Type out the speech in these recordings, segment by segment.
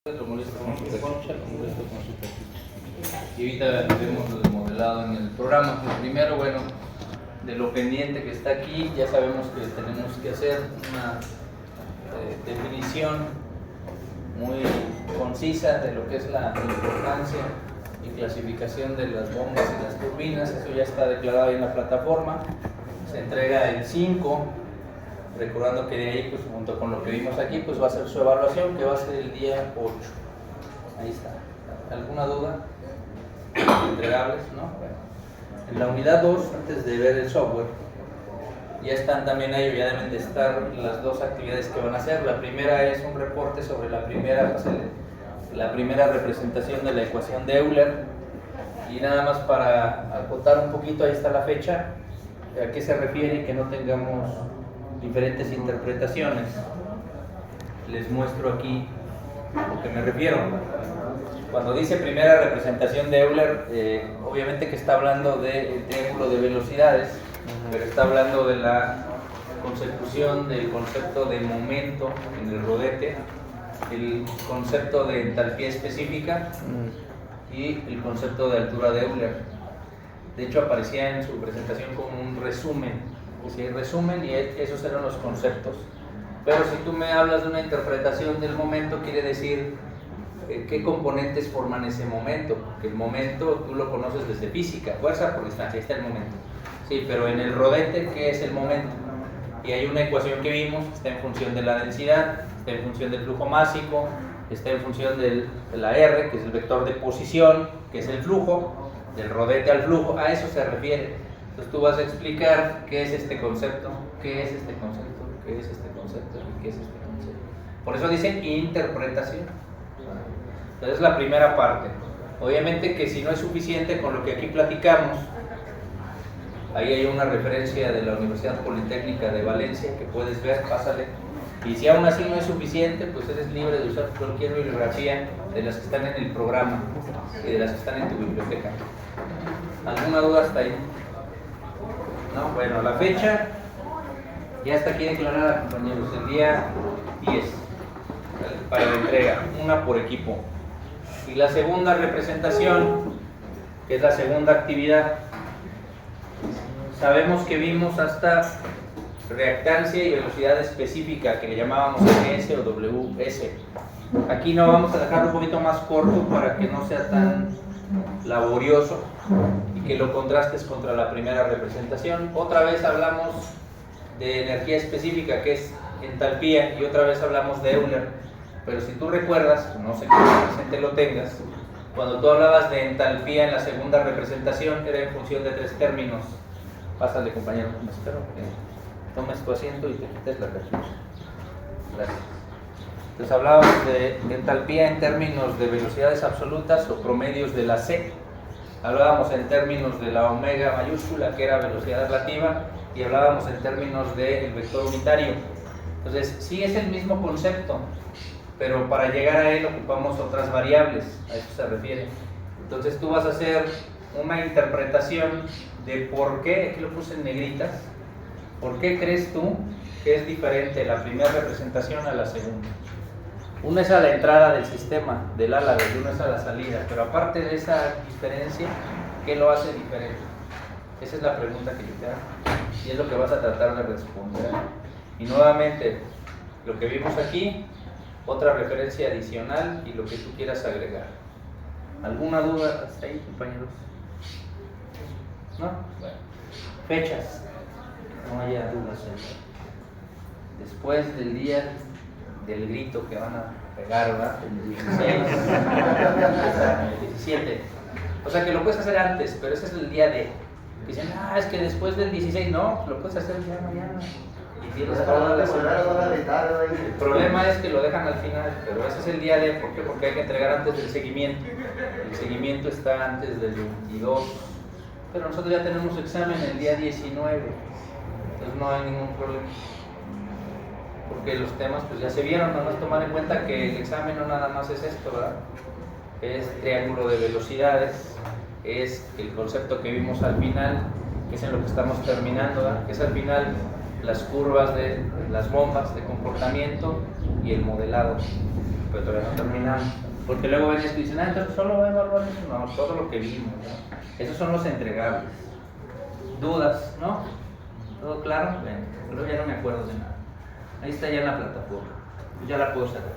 Lo molesto con su concha, lo molesto con su perspectiva. Y ahorita vemos lo modelado en el programa. Primero, bueno, de lo pendiente que está aquí, ya sabemos que tenemos que hacer una definición muy concisa de lo que es la importancia y clasificación de las bombas y las turbinas. Eso ya está declarado ahí en la plataforma. Se entrega el 5. Recordando que de ahí, pues junto con lo que vimos aquí, pues va a ser su evaluación, que va a ser el día 8. Ahí está. ¿Alguna duda? Entregables, ¿no? Bueno. En la unidad 2, antes de ver el software, ya están también ahí, ya deben de estar las dos actividades que van a hacer. La primera es un reporte sobre la primera representación de la ecuación de Euler. Y nada más para acotar un poquito, ahí está la fecha, a qué se refiere y que no tengamos diferentes interpretaciones. Les muestro aquí a lo que me refiero. Cuando dice primera representación de Euler, obviamente que está hablando del triángulo de velocidades, pero está hablando de la consecución del concepto de momento en el rodete, el concepto de entalpía específica y el concepto de altura de Euler. De hecho, aparecía en su presentación como un resumen. Sí, resumen, y esos eran los conceptos. Pero si tú me hablas de una interpretación del momento, quiere decir qué componentes forman ese momento, porque el momento tú lo conoces desde física, fuerza por distancia, ahí está el momento. Sí, pero en el rodete, ¿qué es el momento? Y hay una ecuación que vimos, está en función de la densidad, está en función del flujo másico, está en función de la R, que es el vector de posición, que es el flujo, del rodete al flujo, a eso se refiere. Entonces tú vas a explicar qué es este concepto, qué es este concepto, qué es este concepto y qué es este concepto. Por eso dice interpretación. Entonces es la primera parte. Obviamente que si no es suficiente con lo que aquí platicamos, ahí hay una referencia de la Universidad Politécnica de Valencia que puedes ver, pásale. Y si aún así no es suficiente, pues eres libre de usar cualquier bibliografía de las que están en el programa y de las que están en tu biblioteca. ¿Alguna duda hasta ahí? No, bueno, la fecha ya está aquí declarada, compañeros, el día 10 para la entrega, una por equipo. Y la segunda representación, que es la segunda actividad, sabemos que vimos hasta reactancia y velocidad específica, que le llamábamos MS o WS. Aquí no vamos a dejarlo un poquito más corto para que no sea tan laborioso y que lo contrastes contra la primera representación. Otra vez hablamos de energía específica, que es entalpía, y otra vez hablamos de Euler. Pero si tú recuerdas, no sé qué presente lo tengas, cuando tú hablabas de entalpía en la segunda representación era en función de tres términos. Pásale, compañero, me espero que tomes tu asiento y te quites la reflexión. Gracias. Entonces hablábamos de entalpía en términos de velocidades absolutas o promedios de la C. Hablábamos en términos de la omega mayúscula, que era velocidad relativa, y hablábamos en términos del vector unitario. Entonces sí es el mismo concepto, pero para llegar a él ocupamos otras variables, a eso se refiere. Entonces tú vas a hacer una interpretación de por qué, aquí lo puse en negritas, por qué crees tú que es diferente la primera representación a la segunda. Una es a la entrada del sistema, del ala, y una es a la salida, pero aparte de esa diferencia, ¿qué lo hace diferente? Esa es la pregunta que yo te hago y es lo que vas a tratar de responder. Y nuevamente, lo que vimos aquí, otra referencia adicional y lo que tú quieras agregar. ¿Alguna duda hasta ahí, compañeros? ¿No? Bueno. Fechas. No haya dudas. Después del día del grito que van a pegar, ¿verdad? El 16, el 17. O sea que lo puedes hacer antes, pero ese es el día de. Dicen, es que después del 16, no, lo puedes hacer ya mañana. Y tienes toda la semana. El problema es que lo dejan al final, pero ese es el día de. ¿Por qué? Porque hay que entregar antes del seguimiento. El seguimiento está antes del 22. Pero nosotros ya tenemos examen el día 19. Entonces no hay ningún problema. Porque los temas pues ya se vieron, no nos tomar en cuenta que el examen no nada más es esto, ¿verdad? Es triángulo de velocidades, es el concepto que vimos al final, que es en lo que estamos terminando, ¿verdad? Que es al final las curvas de las bombas de comportamiento y el modelado, pero todavía no terminamos. Porque luego ven esto y dicen, entonces solo va a evaluar eso, no, todo lo que vimos, ¿no? Esos son los entregables. ¿Dudas? ¿No? ¿Todo claro? Bueno, pero ya no me acuerdo de nada. Ahí está ya en la plataforma, ya la puedo cerrar.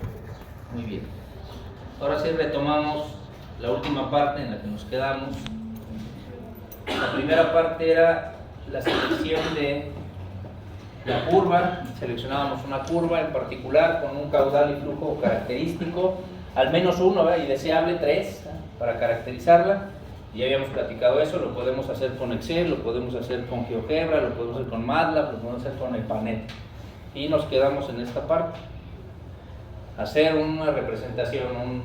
Muy bien. Ahora sí retomamos la última parte en la que nos quedamos. La primera parte era la selección de la curva. Seleccionábamos una curva en particular con un caudal y flujo característico, al menos uno, ¿verdad? Y deseable 3, ¿verdad? Para caracterizarla. Ya habíamos platicado eso, lo podemos hacer con Excel, lo podemos hacer con GeoGebra, lo podemos hacer con MATLAB, lo podemos hacer con EPANET. Y nos quedamos en esta parte. Hacer una representación, un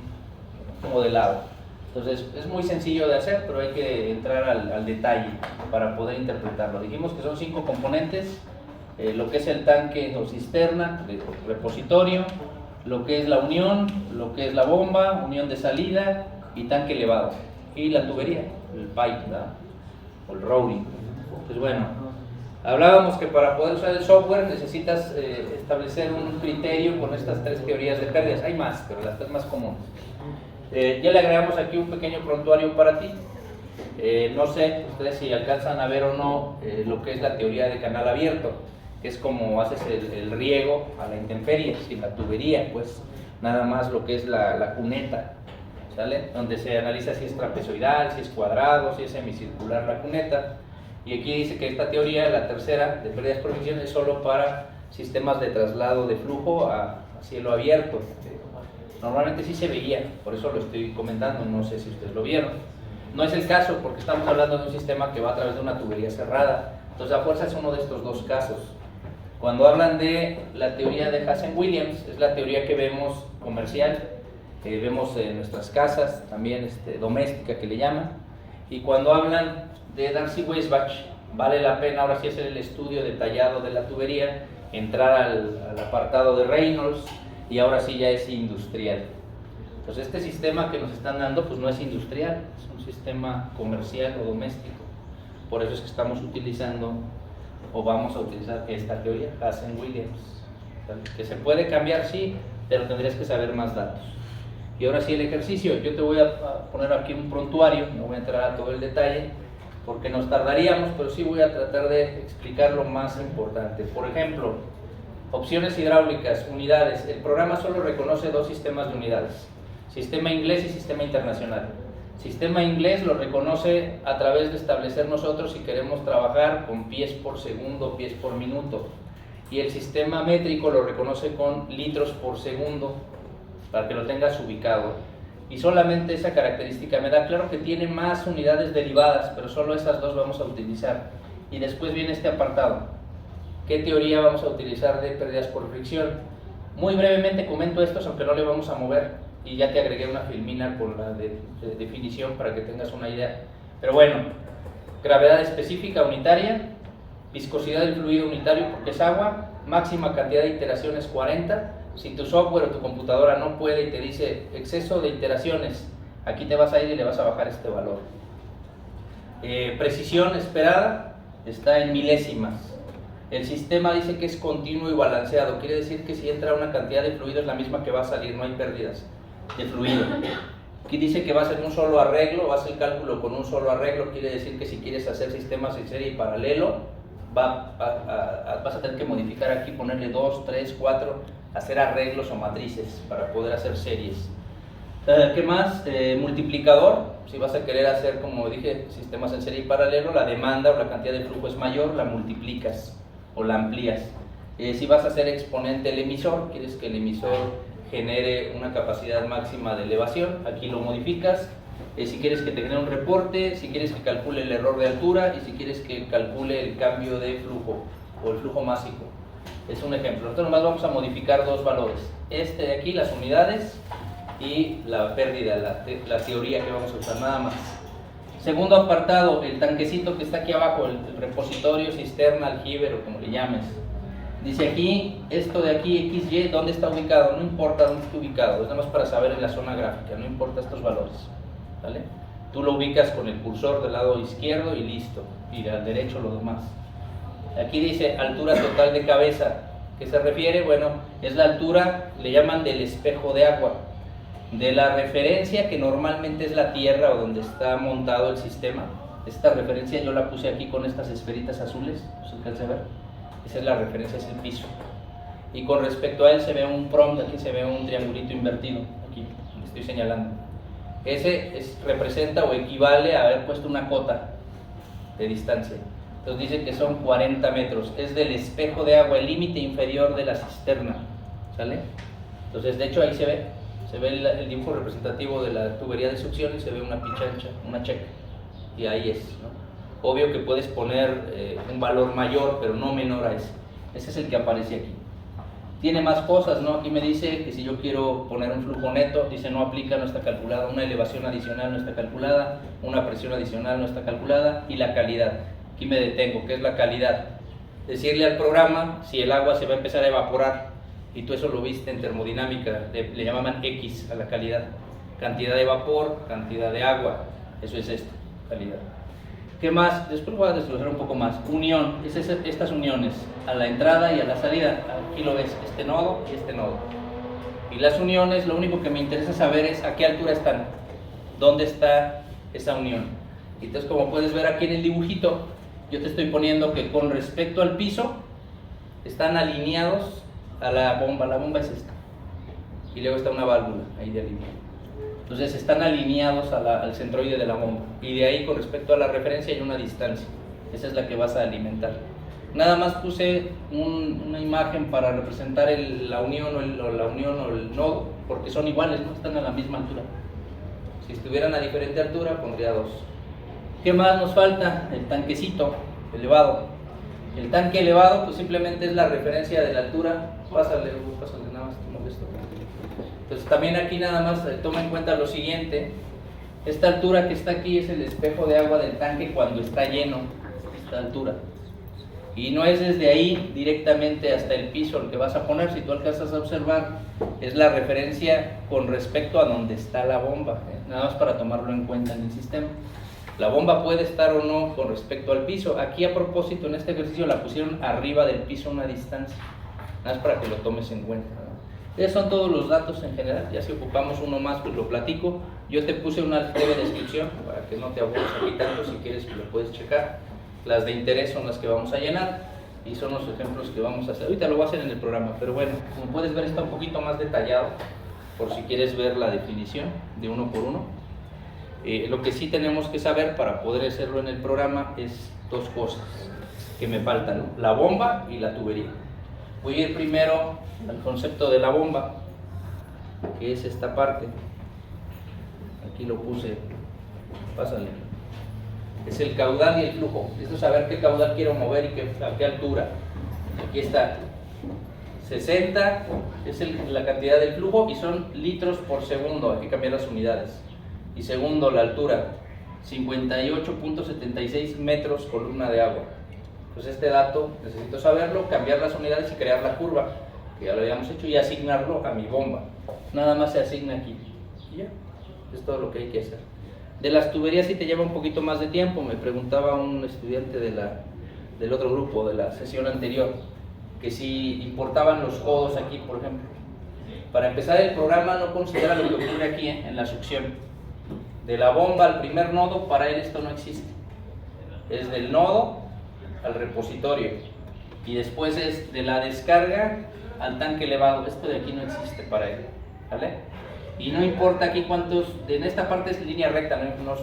modelado. Entonces es muy sencillo de hacer, pero hay que entrar al detalle para poder interpretarlo. Dijimos que son 5 componentes, lo que es el tanque o cisterna, de repositorio, lo que es la unión, lo que es la bomba, unión de salida y tanque elevado. Y la tubería, el pipe, ¿verdad? O el routing. Pues bueno, hablábamos que para poder usar el software necesitas establecer un criterio con estas 3 teorías de pérdidas. Hay más, pero las 3 más comunes. Ya le agregamos aquí un pequeño prontuario para ti. No sé ustedes si alcanzan a ver o no lo que es la teoría de canal abierto, que es como haces el riego a la intemperie, sin la tubería, pues nada más lo que es la cuneta, ¿sale? Donde se analiza si es trapezoidal, si es cuadrado, si es semicircular la cuneta. Y aquí dice que esta teoría, la tercera, de pérdidas por fricción, es solo para sistemas de traslado de flujo a cielo abierto. Normalmente sí se veía, por eso lo estoy comentando, no sé si ustedes lo vieron. No es el caso porque estamos hablando de un sistema que va a través de una tubería cerrada. Entonces a fuerza es uno de estos 2 casos. Cuando hablan de la teoría de Hazen-Williams, es la teoría que vemos comercial, que vemos en nuestras casas, también doméstica que le llaman. Y cuando hablan de Darcy-Weisbach, vale la pena ahora sí hacer el estudio detallado de la tubería, entrar al apartado de Reynolds, y ahora sí ya es industrial. Entonces este sistema que nos están dando pues no es industrial, es un sistema comercial o doméstico. Por eso es que estamos utilizando o vamos a utilizar esta teoría, Hazen-Williams. Que se puede cambiar, sí, pero tendrías que saber más datos. Y ahora sí el ejercicio, yo te voy a poner aquí un prontuario, no voy a entrar a todo el detalle porque nos tardaríamos, pero sí voy a tratar de explicar lo más importante. Por ejemplo, opciones hidráulicas, unidades. El programa solo reconoce 2 sistemas de unidades, sistema inglés y sistema internacional. Sistema inglés lo reconoce a través de establecer nosotros si queremos trabajar con pies por segundo, pies por minuto. Y el sistema métrico lo reconoce con litros por segundo, para que lo tengas ubicado. Y solamente esa característica me da claro que tiene más unidades derivadas, pero solo esas 2 vamos a utilizar. Y después viene este apartado. ¿Qué teoría vamos a utilizar de pérdidas por fricción? Muy brevemente comento estos, aunque no le vamos a mover, y ya te agregué una filmina con la de definición para que tengas una idea. Pero bueno, gravedad específica unitaria, viscosidad del fluido unitario porque es agua, máxima cantidad de iteraciones 40. Si tu software o tu computadora no puede y te dice exceso de iteraciones, aquí te vas a ir y le vas a bajar este valor. Precisión esperada está en milésimas. El sistema dice que es continuo y balanceado, quiere decir que si entra una cantidad de fluido es la misma que va a salir, no hay pérdidas de fluido. Aquí dice que va a ser un solo arreglo, va a hacer el cálculo con un solo arreglo, quiere decir que si quieres hacer sistemas en serie y paralelo, vas a tener que modificar aquí, ponerle 2, 3, 4, hacer arreglos o matrices para poder hacer series. ¿Qué más? Multiplicador, si vas a querer hacer, como dije, sistemas en serie y paralelo, la demanda o la cantidad de flujo es mayor, la multiplicas o la amplías. Si vas a hacer exponente del emisor, quieres que el emisor genere una capacidad máxima de elevación, aquí lo modificas. Si quieres que te genere un reporte, si quieres que calcule el error de altura y si quieres que calcule el cambio de flujo o el flujo másico. Es un ejemplo. Nosotros nomás vamos a modificar 2 valores. Este de aquí, las unidades, y la pérdida, la teoría que vamos a usar, nada más. Segundo apartado, el tanquecito que está aquí abajo, el repositorio, cisterna, aljibe o como le llames. Dice aquí, esto de aquí, XY, ¿dónde está ubicado? No importa dónde esté ubicado, es nada más para saber en la zona gráfica, no importa estos valores, ¿vale? Tú lo ubicas con el cursor del lado izquierdo y listo, y al derecho lo demás. Aquí dice altura total de cabeza, ¿Qué se refiere? Bueno, es la altura, le llaman del espejo de agua, de la referencia que normalmente es la tierra o donde está montado el sistema. Esta referencia yo la puse aquí con estas esferitas azules, ¿se alcanza a ver? Esa es la referencia, es el piso. Y con respecto a él se ve un prompt, aquí se ve un triangulito invertido, aquí le estoy señalando. Ese representa o equivale a haber puesto una cota de distancia. Entonces dice que son 40 metros, es del espejo de agua, el límite inferior de la cisterna, ¿sale? Entonces de hecho ahí se ve el dibujo representativo de la tubería de succión y se ve una pichancha, una checa, y ahí es, ¿no? Obvio que puedes poner un valor mayor, pero no menor a ese. Ese es el que aparece aquí. Tiene más cosas, ¿no? Aquí me dice que si yo quiero poner un flujo neto, dice no aplica, no está calculada, una elevación adicional no está calculada, una presión adicional no está calculada, y la calidad. Aquí me detengo, ¿qué es la calidad? Decirle al programa si el agua se va a empezar a evaporar, y tú eso lo viste en termodinámica, le llamaban X a la calidad. Cantidad de vapor, cantidad de agua, eso es esto, calidad. ¿Qué más? Después voy a desglosar un poco más. Unión, es estas uniones, a la entrada y a la salida. Aquí lo ves, este nodo y este nodo. Y las uniones, lo único que me interesa saber es a qué altura están, dónde está esa unión. Y entonces, como puedes ver aquí en el dibujito, yo te estoy poniendo que con respecto al piso, están alineados a la bomba es esta. Y luego está una válvula ahí de alivio. Entonces están alineados al centroide de la bomba, y de ahí con respecto a la referencia hay una distancia, esa es la que vas a alimentar. Nada más puse una imagen para representar la unión o el nodo, porque son iguales, ¿no? Están a la misma altura. Si estuvieran a diferente altura pondría 2. ¿Qué más nos falta? El tanquecito elevado. El tanque elevado pues simplemente es la referencia de la altura. Pásale nada más, te molesto. Entonces también aquí nada más toma en cuenta lo siguiente. Esta altura que está aquí es el espejo de agua del tanque cuando está lleno, esta altura. Y no es desde ahí directamente hasta el piso el que vas a poner. Si tú alcanzas a observar, es la referencia con respecto a donde está la bomba, nada más para tomarlo en cuenta en el sistema. La bomba puede estar o no con respecto al piso. Aquí a propósito en este ejercicio la pusieron arriba del piso a una distancia, nada más para que lo tomes en cuenta, ¿no? Esos son todos los datos en general. Ya si ocupamos uno más pues lo platico. Yo te puse una breve descripción para que no te aburras aquí tanto, si quieres que lo puedes checar. Las de interés son las que vamos a llenar y son los ejemplos que vamos a hacer. Ahorita lo voy a hacer en el programa, pero bueno, como puedes ver está un poquito más detallado por si quieres ver la definición de uno por uno. Lo que sí tenemos que saber para poder hacerlo en el programa es dos cosas que me faltan, ¿no? La bomba y la tubería. Voy a ir primero al concepto de la bomba, que es esta parte. Aquí lo puse, pásale. Es el caudal y el flujo. Esto es saber qué caudal quiero mover y a qué altura. Aquí está 60, es la cantidad del flujo y son litros por segundo. Hay que cambiar las unidades. Y segundo, la altura, 58.76 metros columna de agua. Entonces este dato necesito saberlo, cambiar las unidades y crear la curva, que ya lo habíamos hecho, y asignarlo a mi bomba. Nada más se asigna aquí. Y ya, es todo lo que hay que hacer. De las tuberías sí te lleva un poquito más de tiempo. Me preguntaba un estudiante del otro grupo, de la sesión anterior, que si importaban los codos aquí, por ejemplo. Para empezar el programa no considera lo que ocurre aquí en la succión. De la bomba al primer nodo, para él esto no existe. Es del nodo al repositorio. Y después es de la descarga al tanque elevado. Esto de aquí no existe para él, ¿vale? Y no importa aquí cuántos, en esta parte es línea recta,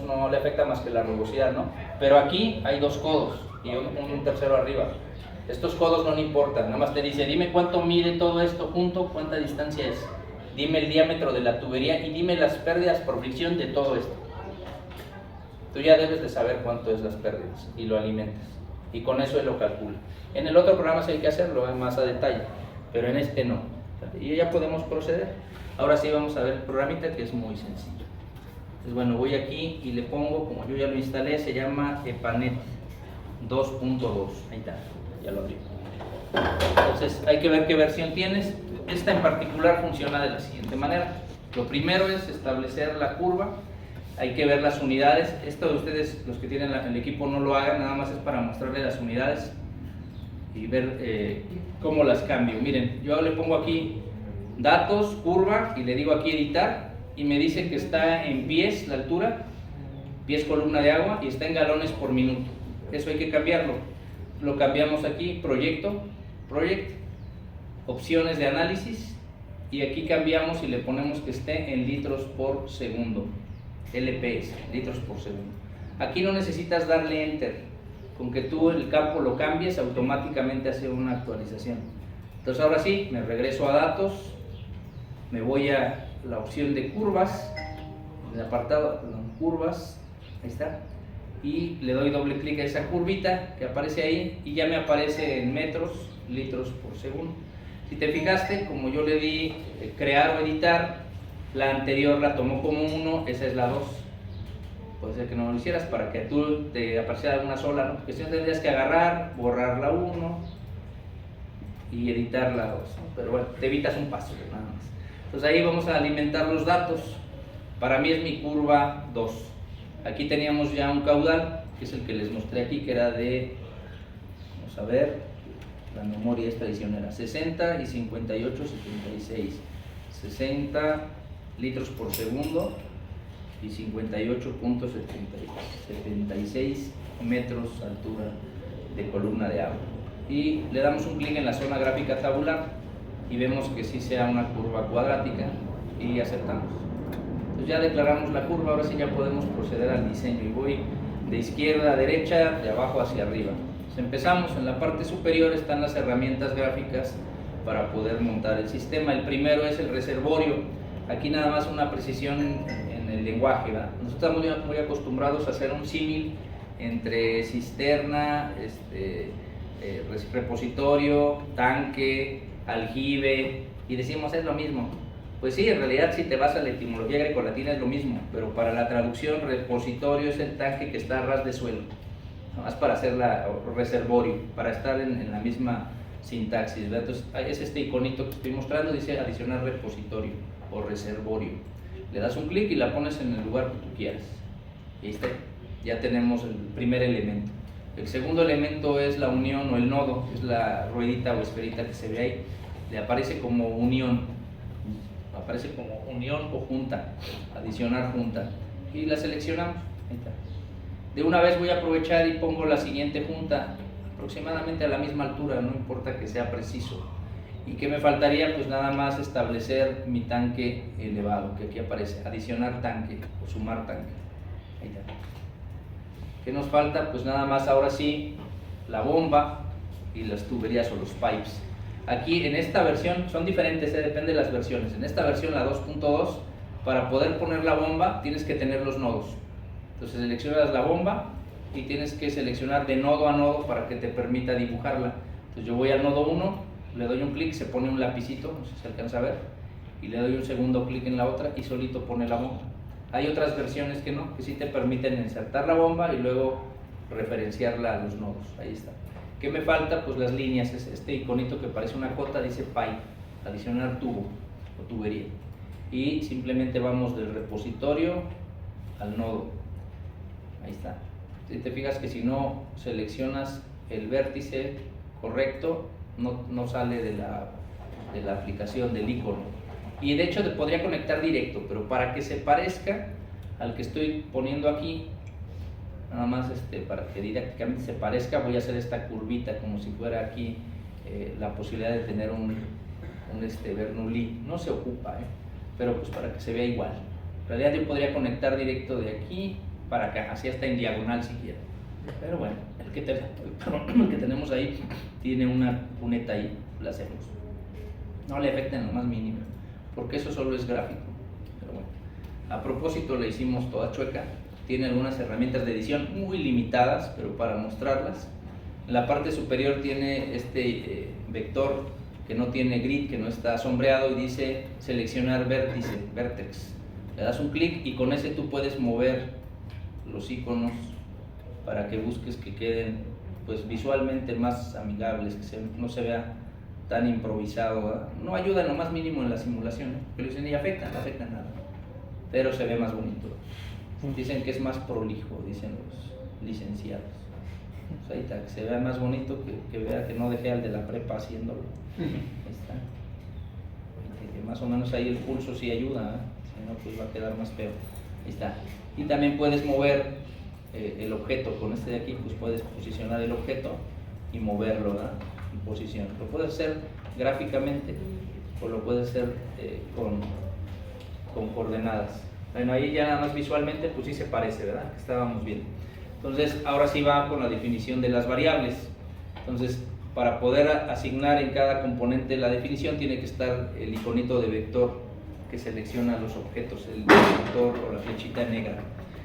no le afecta más que la rugosidad, ¿no? Pero aquí hay dos codos y un tercero arriba. Estos codos no le importan, nada más te dice, dime cuánto mide todo esto junto, cuánta distancia es. Dime el diámetro de la tubería y dime las pérdidas por fricción de todo esto. Tú ya debes de saber cuánto es las pérdidas y lo alimentas. Y con eso él lo calcula. En el otro programa sí hay que hacerlo más a detalle, pero en este no. Y ya podemos proceder. Ahora sí vamos a ver el programita, que es muy sencillo. Entonces bueno, voy aquí y le pongo, como yo ya lo instalé, se llama EPANET 2.2. Ahí está, ya lo abrí. Entonces hay que ver qué versión tienes. Esta en particular funciona de la siguiente manera. Lo primero es establecer la curva. Hay que ver las unidades. Esto de ustedes, los que tienen el equipo, no lo hagan, nada más es para mostrarles las unidades. y ver cómo las cambio. Miren, yo le pongo aquí datos, curva, y le digo aquí editar, y me dice que está en pies la altura, pies columna de agua, y está en galones por minuto. Eso hay que cambiarlo. Lo cambiamos aquí, proyecto, project, opciones de análisis, y aquí cambiamos y le ponemos que esté en litros por segundo, LPS, litros por segundo. Aquí no necesitas darle enter, con que tú el campo lo cambies automáticamente hace una actualización. Entonces ahora sí, me regreso a datos, me voy a la opción de curvas, en el apartado curvas, ahí está, y le doy doble clic a esa curvita que aparece ahí y ya me aparece en metros, litros por segundo. Si te fijaste, como yo le di crear o editar, la anterior la tomó como 1, esa es la 2. Puede ser que no lo hicieras para que tú te apareciera una sola, ¿no? Porque si no tendrías que agarrar, borrar la 1 y editar la 2, ¿no? Pero bueno, te evitas un paso, nada más. Entonces ahí vamos a alimentar los datos. Para mí es mi curva 2. Aquí teníamos ya un caudal, que es el que les mostré aquí, que era de, vamos a ver, la memoria es traicionera, 60 y 58, 76. 60 litros por segundo y 58.76 metros altura de columna de agua. Y le damos un clic en la zona gráfica tabular y vemos que sí sea una curva cuadrática y aceptamos. Entonces ya declaramos la curva, ahora sí ya podemos proceder al diseño y voy de izquierda a derecha, de abajo hacia arriba. Entonces empezamos, en la parte superior están las herramientas gráficas para poder montar el sistema. El primero es el reservorio. Aquí nada más una precisión en el lenguaje, ¿verdad? Nosotros estamos muy acostumbrados a hacer un símil entre cisterna, repositorio, tanque, aljibe, y decimos es lo mismo. Pues sí, en realidad si te vas a la etimología grecolatina es lo mismo, pero para la traducción repositorio es el tanque que está a ras de suelo, nada más para hacer reservorio, para estar en la misma sintaxis, ¿verdad? Entonces es este iconito que estoy mostrando, dice adicionar repositorio o reservorio. Le das un clic y la pones en el lugar que tú quieras. Y ahí está, ya tenemos el primer elemento. El segundo elemento es la unión o el nodo, es la ruedita o esferita que se ve ahí. Le aparece como unión, o junta, adicionar junta. Y la seleccionamos. Ahí está. De una vez voy a aprovechar y pongo la siguiente junta, aproximadamente a la misma altura, no importa que sea preciso. ¿Y qué me faltaría? Pues nada más establecer mi tanque elevado, que aquí aparece, adicionar tanque o sumar tanque. Ahí está. ¿Qué nos falta? Pues nada más ahora sí, la bomba y las tuberías o los pipes. Aquí en esta versión, son diferentes, depende de las versiones. En esta versión, la 2.2, para poder poner la bomba tienes que tener los nodos. Entonces seleccionas la bomba y tienes que seleccionar de nodo a nodo para que te permita dibujarla. Entonces yo voy al nodo 1, le doy un clic, se pone un lapicito, no sé si se alcanza a ver, y le doy un segundo clic en la otra y solito pone la bomba. Hay otras versiones que no, que sí te permiten insertar la bomba y luego referenciarla a los nodos. Ahí está. ¿Qué me falta? Pues las líneas, es este iconito que parece una cota, dice pipe, adicionar tubo o tubería. Y simplemente vamos del repositorio al nodo. Ahí está. Si te fijas que si no seleccionas el vértice correcto, no sale de la aplicación del icono. Y de hecho te podría conectar directo, pero para que se parezca al que estoy poniendo aquí, nada más para que didácticamente se parezca, voy a hacer esta curvita como si fuera aquí la posibilidad de tener un Bernoulli. No se ocupa, pero pues para que se vea igual. En realidad yo podría conectar directo de aquí para acá, así hasta en diagonal si quiero. Pero bueno, el que tenemos ahí tiene una cuneta ahí, la hacemos. No le afecta en lo más mínimo, porque eso solo es gráfico. Pero bueno, a propósito le hicimos toda chueca. Tiene algunas herramientas de edición muy limitadas, pero para mostrarlas. En la parte superior tiene este vector que no tiene grid, que no está sombreado, y dice seleccionar vértice, vertex. Le das un clic y con ese tú puedes mover los iconos para que busques que queden pues visualmente más amigables, que no se vea tan improvisado, ¿verdad? No ayuda en lo más mínimo en la simulación, pero dicen y afecta, no afecta nada, pero se ve más bonito. Dicen que es más prolijo, dicen los licenciados. Pues ahí está, que se vea más bonito, que vea que no dejé al de la prepa haciéndolo. Ahí está. Que más o menos ahí el pulso sí ayuda, ¿eh? Si no, pues va a quedar más feo. Ahí está. Y también puedes mover el objeto. Con este de aquí, pues puedes posicionar el objeto y moverlo, ¿verdad? En posición. Lo puedes hacer gráficamente o lo puedes hacer con coordenadas. Bueno, ahí ya nada más visualmente, pues sí se parece, ¿verdad? Que estábamos viendo. Entonces, ahora sí va con la definición de las variables. Entonces, para poder asignar en cada componente la definición, tiene que estar el iconito de vector que selecciona los objetos, el vector o la flechita negra.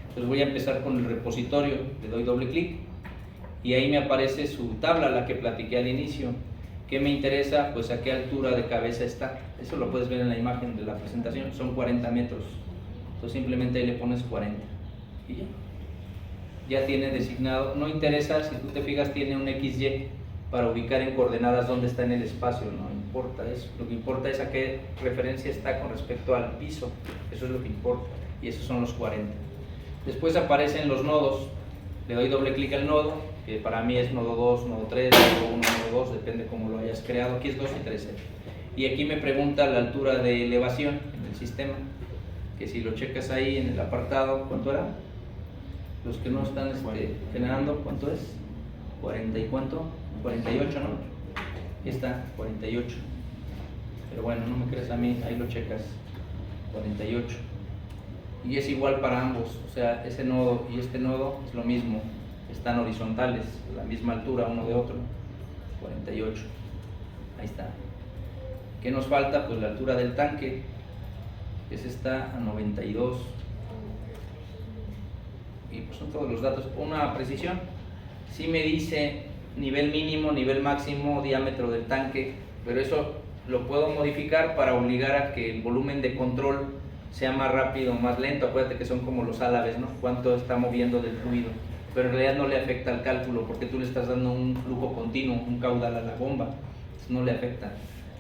Entonces voy a empezar con el repositorio, le doy doble clic y ahí me aparece su tabla, la que platiqué al inicio. ¿Qué me interesa? Pues a qué altura de cabeza está. Eso lo puedes ver en la imagen de la presentación, son 40 metros. Entonces simplemente ahí le pones 40 y ya tiene designado. No interesa, si tú te fijas, tiene un XY para ubicar en coordenadas dónde está en el espacio, no importa eso. Lo que importa es a qué referencia está con respecto al piso, eso es lo que importa, y esos son los 40. Después aparecen los nodos, le doy doble clic al nodo, que para mí es nodo 2, nodo 3, nodo 1, nodo 2, depende cómo lo hayas creado, aquí es 2 y 3. Y aquí me pregunta la altura de elevación en el sistema, que si lo checas ahí en el apartado, ¿cuánto era? Los que no están generando, ¿cuánto es? 40 y cuánto? 48, ¿no? Aquí está, 48. Pero bueno, no me crees a mí, ahí lo checas. 48. Y es igual para ambos, o sea, ese nodo y este nodo es lo mismo, están horizontales, a la misma altura uno de otro. 48. Ahí está. ¿Qué nos falta? Pues la altura del tanque, que es esta a 92. Y pues son todos los datos. Una precisión, sí me dice nivel mínimo, nivel máximo, diámetro del tanque, pero eso lo puedo modificar para obligar a que el volumen de control sea más rápido o más lento. Acuérdate que son como los álabes, ¿no? Cuánto está moviendo del fluido, pero en realidad no le afecta al cálculo porque tú le estás dando un flujo continuo, un caudal a la bomba, entonces no le afecta.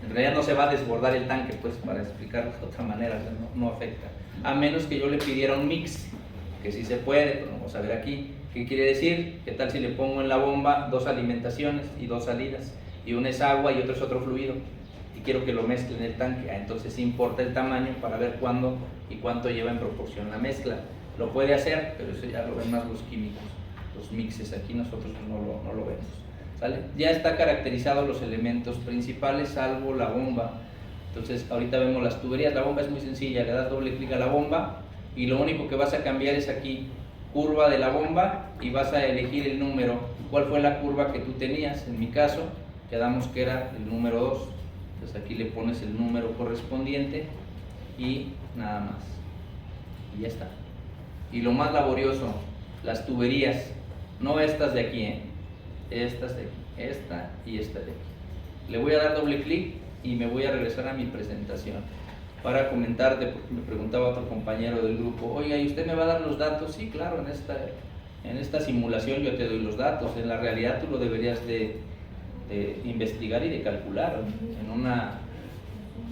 En realidad no se va a desbordar el tanque, pues, para explicarlo de otra manera, o sea, no afecta, a menos que yo le pidiera un mix, que sí se puede, pero vamos a ver aquí. ¿Qué quiere decir? ¿Qué tal si le pongo en la bomba 2 alimentaciones y 2 salidas? Y una es agua y otra es otro fluido. Y quiero que lo mezcle en el tanque. Entonces sí importa el tamaño para ver cuándo y cuánto lleva en proporción la mezcla. Lo puede hacer, pero eso ya lo ven más los químicos, los mixes. Aquí nosotros no lo vemos. ¿Sale? Ya está caracterizado los elementos principales, salvo la bomba. Entonces ahorita vemos las tuberías. La bomba es muy sencilla, le das doble clic a la bomba y lo único que vas a cambiar es aquí, curva de la bomba, y vas a elegir el número. ¿Cuál fue la curva que tú tenías? En mi caso, quedamos que era el número 2. Entonces aquí le pones el número correspondiente y nada más. Y ya está. Y lo más laborioso, las tuberías, no estas de aquí, estas de aquí, esta y esta de aquí. Le voy a dar doble clic y me voy a regresar a mi presentación para comentarte, porque me preguntaba otro compañero del grupo, oiga, ¿y usted me va a dar los datos? Sí, claro, en esta simulación yo te doy los datos, en la realidad tú lo deberías de investigar y de calcular.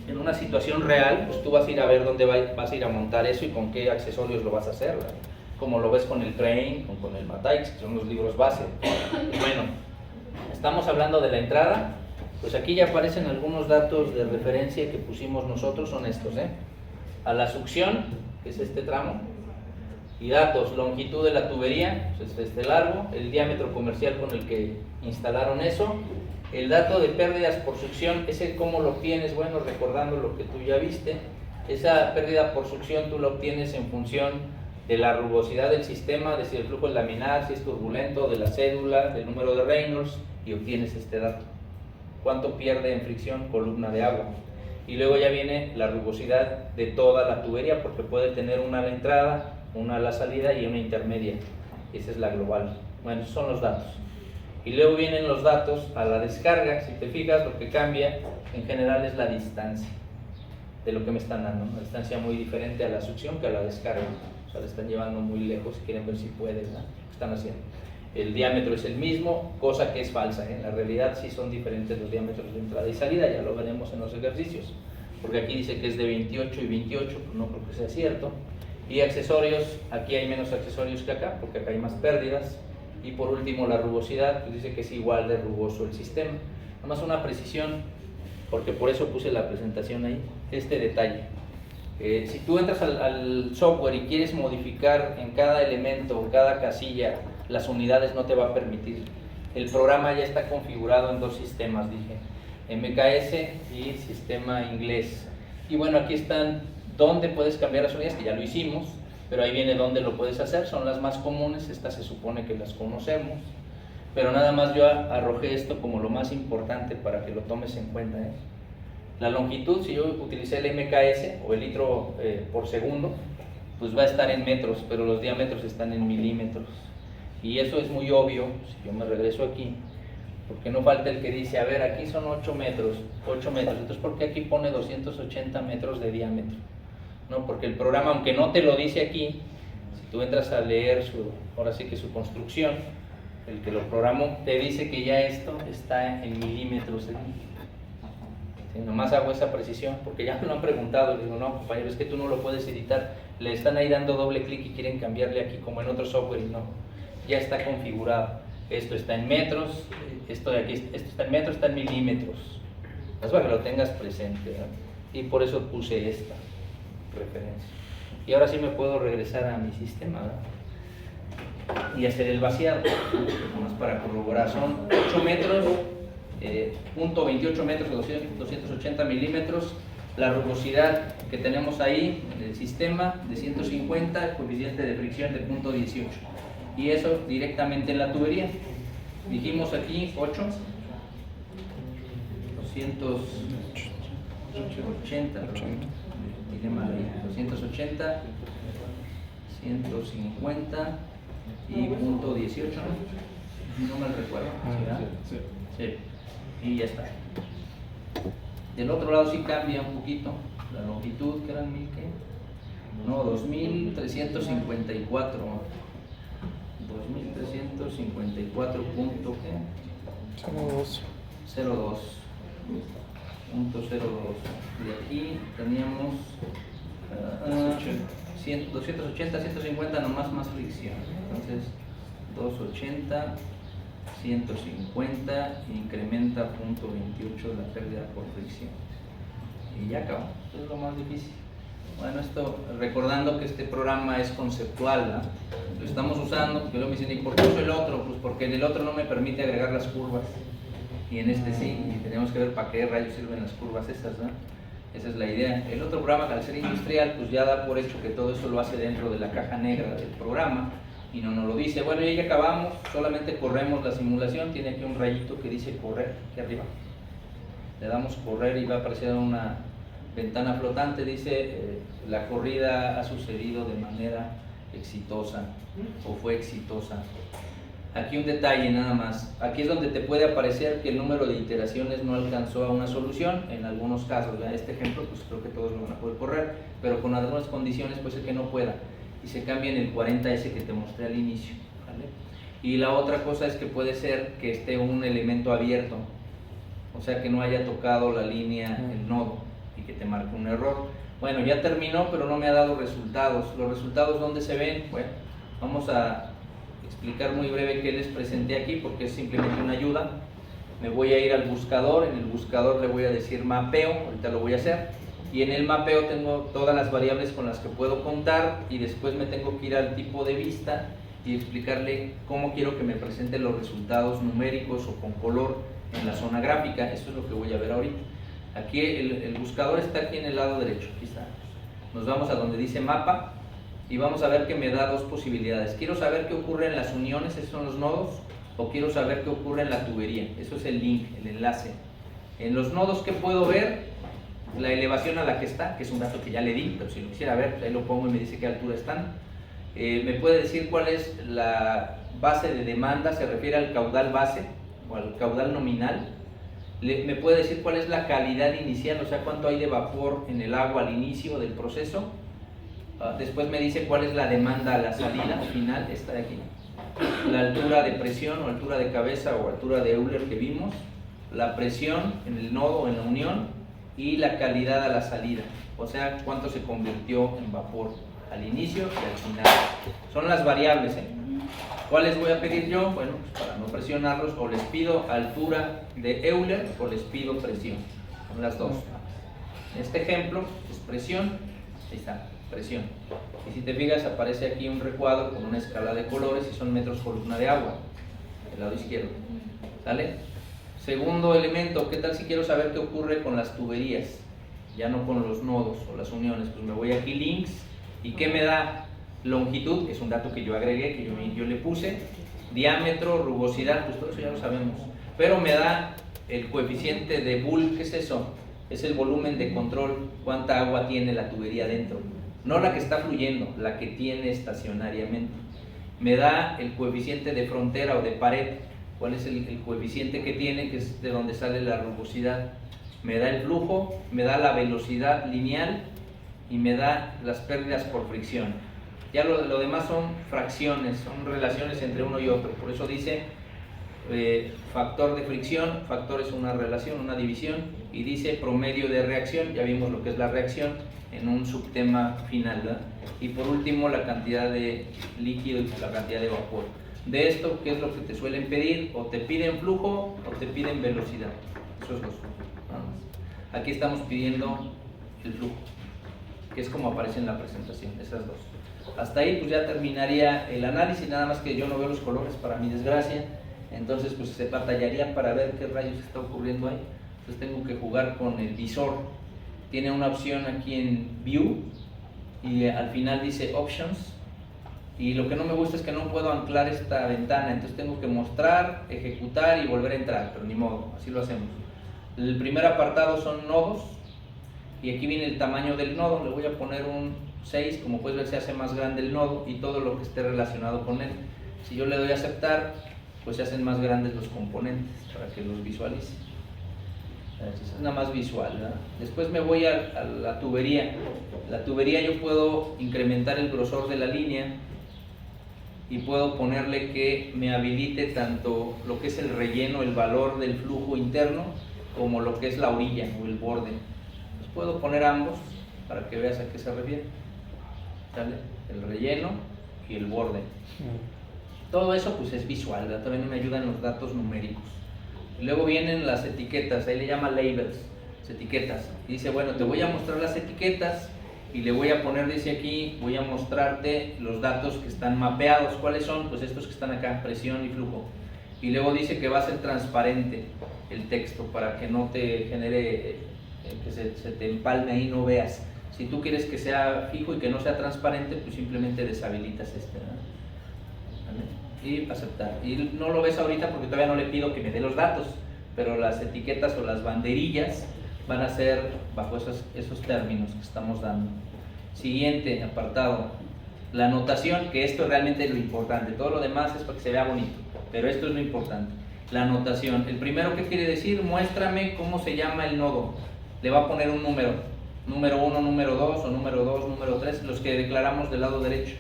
En una situación real, pues tú vas a ir a ver dónde vas a ir a montar eso y con qué accesorios lo vas a hacer, ¿verdad? Como lo ves con el Crane, con el Mateix, que son los libros base. Bueno, estamos hablando de la entrada. Pues aquí ya aparecen algunos datos de referencia que pusimos nosotros, son estos, a la succión, que es este tramo, y datos, longitud de la tubería, pues es este largo, el diámetro comercial con el que instalaron eso, el dato de pérdidas por succión, ese cómo lo obtienes, bueno, recordando lo que tú ya viste, esa pérdida por succión tú la obtienes en función de la rugosidad del sistema, de si el flujo es laminar, si es turbulento, de la cédula, del número de Reynolds, y obtienes este dato. ¿Cuánto pierde en fricción columna de agua? Y luego ya viene la rugosidad de toda la tubería, porque puede tener una a la entrada, una a la salida y una intermedia. Esa es la global. Bueno, esos son los datos. Y luego vienen los datos a la descarga. Si te fijas, lo que cambia en general es la distancia de lo que me están dando. Una distancia muy diferente a la succión que a la descarga. O sea, le están llevando muy lejos, quieren ver si pueden, ¿no? ¿Qué están haciendo? El diámetro es el mismo, cosa que es falsa. En la realidad sí son diferentes los diámetros de entrada y salida, ya lo veremos en los ejercicios. Porque aquí dice que es de 28 y 28, pues no creo que sea cierto. Y accesorios, aquí hay menos accesorios que acá, porque acá hay más pérdidas. Y por último la rugosidad, pues dice que es igual de rugoso el sistema. Nada más una precisión, porque por eso puse la presentación ahí, este detalle. Si tú entras al software y quieres modificar en cada elemento o cada casilla las unidades, no te va a permitir. El programa ya está configurado en dos sistemas, dije, MKS y sistema inglés. Y bueno, aquí están donde puedes cambiar las unidades, que ya lo hicimos, pero ahí viene donde lo puedes hacer. Son las más comunes, estas se supone que las conocemos, pero nada más yo arrojé esto como lo más importante para que lo tomes en cuenta, ¿eh? La longitud, si yo utilicé el MKS o el litro por segundo, pues va a estar en metros, pero los diámetros están en milímetros. Y eso es muy obvio, si yo me regreso aquí, porque no falta el que dice, a ver, aquí son 8 metros, entonces ¿por qué aquí pone 280 metros de diámetro? No, porque el programa, aunque no te lo dice aquí, si tú entras a leer ahora sí que su construcción, el que lo programó, te dice que ya esto está en milímetros. Sí, nomás hago esa precisión, porque ya me lo han preguntado, digo, no, compañero, es que tú no lo puedes editar, le están ahí dando doble clic y quieren cambiarle aquí como en otro software, y no, ya está configurado. Esto está en metros, esto de aquí, esto está en metros, está en milímetros. Es para que lo tengas presente, ¿verdad? Y por eso puse esta referencia. Y ahora sí me puedo regresar a mi sistema, ¿verdad? Y hacer el vaciado, nomás para corroborar. Son 8 metros, punto 28 metros o 280 milímetros. La rugosidad que tenemos ahí del sistema de 150, el coeficiente de fricción de punto 18. Y eso directamente en la tubería. Dijimos aquí 8, 280, tiene mal ahí, 280, 150 y punto 18, no me recuerdo, ¿sí? Sí, y ya está. Del otro lado sí cambia un poquito, la longitud, que eran 1000, ¿qué? No, 2354. 2354 punto ¿qué? 02. Punto 02. Y aquí teníamos 280, 150 nomás más fricción. Entonces 280, 150, incrementa punto 28 la pérdida por fricción. Y ya acabó. Esto es lo más difícil. Bueno, esto recordando que este programa es conceptual, ¿no? Lo estamos usando, porque luego me dicen, ¿y por qué uso el otro? Pues porque en el otro no me permite agregar las curvas, y en este sí, y tenemos que ver para qué rayos sirven las curvas esas, ¿no? Esa es la idea. El otro programa, al ser industrial, pues ya da por hecho que todo eso lo hace dentro de la caja negra del programa, y no nos lo dice. Bueno, ya acabamos, solamente corremos la simulación, tiene aquí un rayito que dice correr, aquí arriba. Le damos correr y va a aparecer una ventana flotante, dice la corrida ha sucedido de manera exitosa o fue exitosa. Aquí un detalle nada más, aquí es donde te puede aparecer que el número de iteraciones no alcanzó a una solución, en algunos casos, en este ejemplo pues creo que todos lo van a poder correr, pero con algunas condiciones puede ser que no pueda, y se cambia en el 40S que te mostré al inicio, ¿vale? Y la otra cosa es que puede ser que esté un elemento abierto, o sea que no haya tocado la línea, el nodo, y que te marque un error. Bueno, ya terminó, pero no me ha dado resultados. ¿Los resultados dónde se ven? Bueno, vamos a explicar muy breve qué les presenté aquí, porque es simplemente una ayuda. Me voy a ir al buscador, en el buscador le voy a decir mapeo, ahorita lo voy a hacer, y en el mapeo tengo todas las variables con las que puedo contar, y después me tengo que ir al tipo de vista y explicarle cómo quiero que me presente los resultados numéricos o con color en la zona gráfica. Eso es lo que voy a ver ahorita. Aquí el buscador está aquí en el lado derecho, aquí está. Nos vamos a donde dice mapa y vamos a ver que me da dos posibilidades. Quiero saber qué ocurre en las uniones, esos son los nodos, o quiero saber qué ocurre en la tubería. Eso es el link, el enlace. En los nodos, ¿qué puedo ver? La elevación a la que está, que es un dato que ya le di, pero si lo quisiera ver, pues ahí lo pongo y me dice qué altura están. Me puede decir cuál es la base de demanda, se refiere al caudal base o al caudal nominal. Me puede decir cuál es la calidad inicial, o sea, cuánto hay de vapor en el agua al inicio del proceso. Después me dice cuál es la demanda a la salida final, esta de aquí. La altura de presión o altura de cabeza o altura de Euler que vimos. La presión en el nodo o en la unión y la calidad a la salida. O sea, cuánto se convirtió en vapor al inicio y al final. Son las variables, ¿eh? ¿Cuál les voy a pedir yo? Bueno, pues para no presionarlos, o les pido altura de Euler o les pido presión. Son las dos. En este ejemplo es presión, ahí está, presión. Y si te fijas, aparece aquí un recuadro con una escala de colores y son metros columna de agua, del lado izquierdo. ¿Sale? Segundo elemento, ¿qué tal si quiero saber qué ocurre con las tuberías? Ya no con los nodos o las uniones, pues me voy aquí links, ¿y qué me da? Longitud, que es un dato que yo agregué, que yo le puse, diámetro, rugosidad, pues todo eso ya lo sabemos, pero me da el coeficiente de Bull. ¿Qué es eso? Es el volumen de control, cuánta agua tiene la tubería dentro, no la que está fluyendo, la que tiene estacionariamente. Me da el coeficiente de frontera o de pared, cuál es el coeficiente que tiene, que es de donde sale la rugosidad. Me da el flujo, me da la velocidad lineal y me da las pérdidas por fricción. Ya lo demás son fracciones, son relaciones entre uno y otro. Por eso dice factor de fricción, factor es una relación, una división, y dice promedio de reacción, ya vimos lo que es la reacción en un subtema final, ¿verdad? Y por último la cantidad de líquido y la cantidad de vapor. De esto, ¿qué es lo que te suelen pedir? O te piden flujo o te piden velocidad. Esos dos. Aquí estamos pidiendo el flujo, que es como aparece en la presentación, esas dos. Hasta ahí pues ya terminaría el análisis, nada más que yo no veo los colores para mi desgracia, entonces pues se batallaría para ver qué rayos está ocurriendo ahí. Entonces tengo que jugar con el visor. Tiene una opción aquí en View y al final dice Options, y lo que no me gusta es que no puedo anclar esta ventana, entonces tengo que mostrar, ejecutar y volver a entrar, pero ni modo, así lo hacemos. El primer apartado son nodos y aquí viene el tamaño del nodo. Le voy a poner un 6, como puedes ver se hace más grande el nodo y todo lo que esté relacionado con él. Si yo le doy a aceptar, pues se hacen más grandes los componentes para que los visualice. Es nada más visual, ¿verdad? Después me voy a la tubería. La tubería yo puedo incrementar el grosor de la línea y puedo ponerle que me habilite tanto lo que es el relleno, el valor del flujo interno, como lo que es la orilla o el borde. Pues puedo poner ambos para que veas a qué se refiere. ¿Sale? El relleno y el borde. Todo eso pues es visual, ¿verdad? También me ayudan los datos numéricos. Y luego vienen las etiquetas, ahí le llama labels, las etiquetas. Y dice, bueno, te voy a mostrar las etiquetas y le voy a poner, dice aquí, voy a mostrarte los datos que están mapeados. ¿Cuáles son? Pues estos que están acá, presión y flujo. Y luego dice que va a ser transparente el texto para que no te genere, que se te empalme ahí, no veas. Si tú quieres que sea fijo y que no sea transparente, pues simplemente deshabilitas este, ¿no? ¿Vale? Y aceptar. Y no lo ves ahorita porque todavía no le pido que me dé los datos, pero las etiquetas o las banderillas van a ser bajo esos términos que estamos dando. Siguiente apartado, la anotación, que esto realmente es lo importante. Todo lo demás es para que se vea bonito, pero esto es lo importante. La anotación. El primero, ¿qué quiere decir? Muéstrame cómo se llama el nodo. Le va a poner un número. Número 1, número 2 o número 2, número 3, los que declaramos del lado derecho.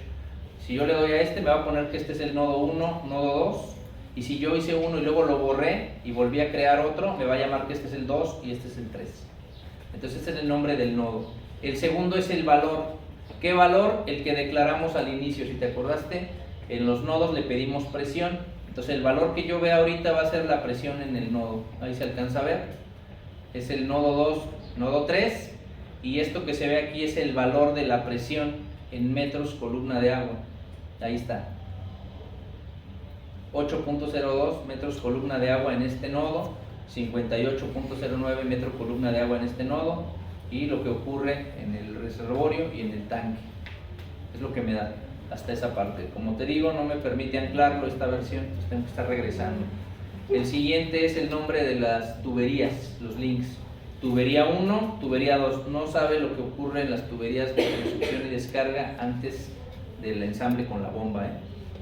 Si yo le doy a este, me va a poner que este es el nodo 1, nodo 2, y si yo hice uno y luego lo borré y volví a crear otro, me va a llamar que este es el 2 y este es el 3. Entonces este es el nombre del nodo. El segundo es el valor. ¿Qué valor? El que declaramos al inicio. Si te acordaste, en los nodos le pedimos presión. Entonces el valor que yo vea ahorita va a ser la presión en el nodo. Ahí se alcanza a ver. Es el nodo 2, nodo 3. Y esto que se ve aquí es el valor de la presión en metros columna de agua. Ahí está. 8.02 metros columna de agua en este nodo, 58.09 metros columna de agua en este nodo, y lo que ocurre en el reservorio y en el tanque. Es lo que me da hasta esa parte. Como te digo, no me permite anclarlo esta versión, pues tengo que estar regresando. El siguiente es el nombre de las tuberías, los links. Tubería 1, tubería 2. No sabe lo que ocurre en las tuberías de succión y descarga antes del ensamble con la bomba, ¿eh?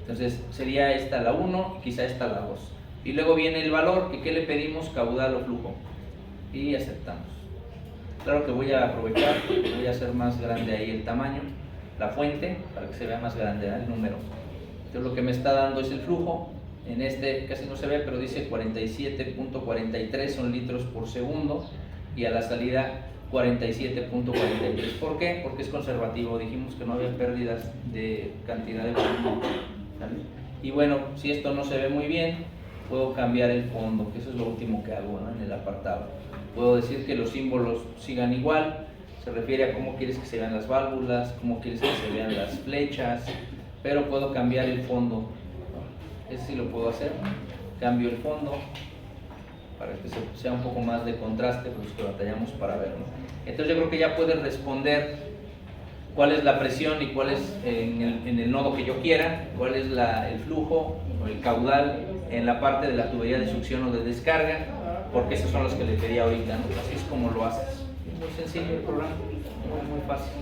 Entonces sería esta la 1 y quizá esta la 2. Y luego viene el valor, que ¿qué le pedimos? Caudal o flujo. Y aceptamos. Claro que voy a aprovechar, voy a hacer más grande ahí el tamaño, la fuente, para que se vea más grande, ¿eh? El número. Entonces lo que me está dando es el flujo. En este casi no se ve, pero dice 47.43 son litros por segundo. Y a la salida 47.43. ¿Por qué? Porque es conservativo. Dijimos que no había pérdidas de cantidad de volumen. ¿Vale? Y bueno, si esto no se ve muy bien, puedo cambiar el fondo, que eso es lo último que hago, ¿no?, en el apartado. Puedo decir que los símbolos sigan igual, se refiere a cómo quieres que se vean las válvulas, cómo quieres que se vean las flechas, pero puedo cambiar el fondo, ¿no? Ese sí lo puedo hacer. Cambio el fondo para que sea un poco más de contraste, pues que batallamos para ver, ¿no? Entonces yo creo que ya puedes responder cuál es la presión y cuál es en el nodo que yo quiera, cuál es el flujo o el caudal en la parte de la tubería de succión o de descarga, porque esos son los que le pedí ahorita, ¿no? Así es como lo haces. Es muy sencillo el programa, muy fácil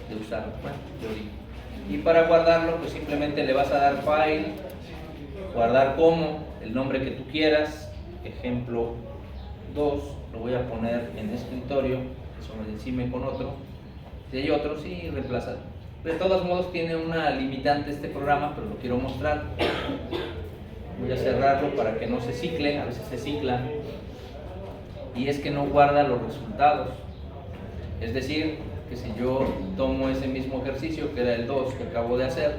de usar, bueno, yo digo. Y para guardarlo, pues simplemente le vas a dar file, guardar como, el nombre que tú quieras, ejemplo 2, lo voy a poner en escritorio, eso me encima con otro. Si hay otro, sí, reemplazar. De todos modos tiene una limitante este programa, pero lo quiero mostrar. Voy a cerrarlo para que no se cicle, a veces se cicla. Y es que no guarda los resultados. Es decir, que si yo tomo ese mismo ejercicio, que era el 2 que acabo de hacer,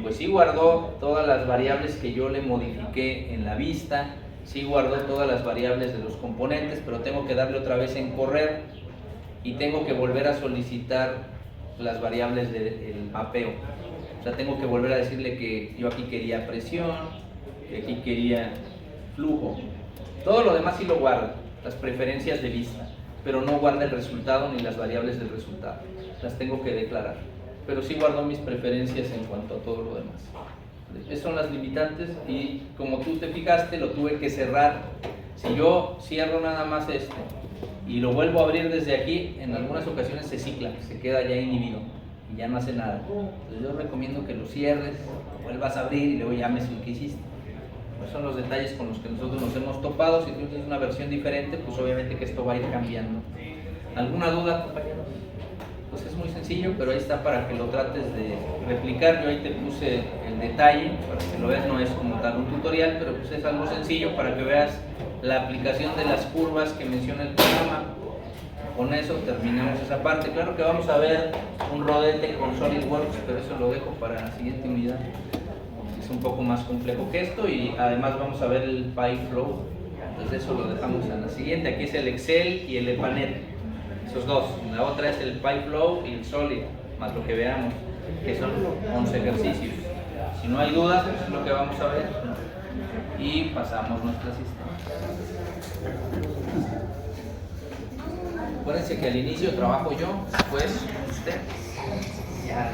pues sí guardó todas las variables que yo le modifiqué en la vista, sí guardó todas las variables de los componentes, pero tengo que darle otra vez en correr y tengo que volver a solicitar las variables del mapeo. O sea, tengo que volver a decirle que yo aquí quería presión, que aquí quería flujo. Todo lo demás sí lo guarda, las preferencias de vista, pero no guarda el resultado ni las variables del resultado. Las tengo que declarar. Pero sí guardo mis preferencias en cuanto a todo lo demás. Esas son las limitantes y como tú te fijaste, lo tuve que cerrar. Si yo cierro nada más esto y lo vuelvo a abrir desde aquí, en algunas ocasiones se cicla, se queda ya inhibido y ya no hace nada. Entonces yo recomiendo que lo cierres, lo vuelvas a abrir y luego llames lo que hiciste. Pues son los detalles con los que nosotros nos hemos topado. Si tú tienes una versión diferente, pues obviamente que esto va a ir cambiando. ¿Alguna duda, compañeros? Pues es muy sencillo, pero ahí está para que lo trates de replicar. Yo ahí te puse el detalle para que lo veas, no es como tal un tutorial, pero pues es algo sencillo para que veas la aplicación de las curvas que menciona el programa. Con eso terminamos esa parte. Claro que vamos a ver un rodete con SolidWorks, pero eso lo dejo para la siguiente unidad. Es un poco más complejo que esto y además vamos a ver el PyFlow. Entonces eso lo dejamos en la siguiente. Aquí es el Excel y el EPANET. Esos dos. La otra es el PyFlow y el Solid, más lo que veamos, que son 11 ejercicios. Si no hay dudas, eso es lo que vamos a ver. Y pasamos nuestra sistema. Acuérdense que al inicio trabajo yo, después usted. Ya.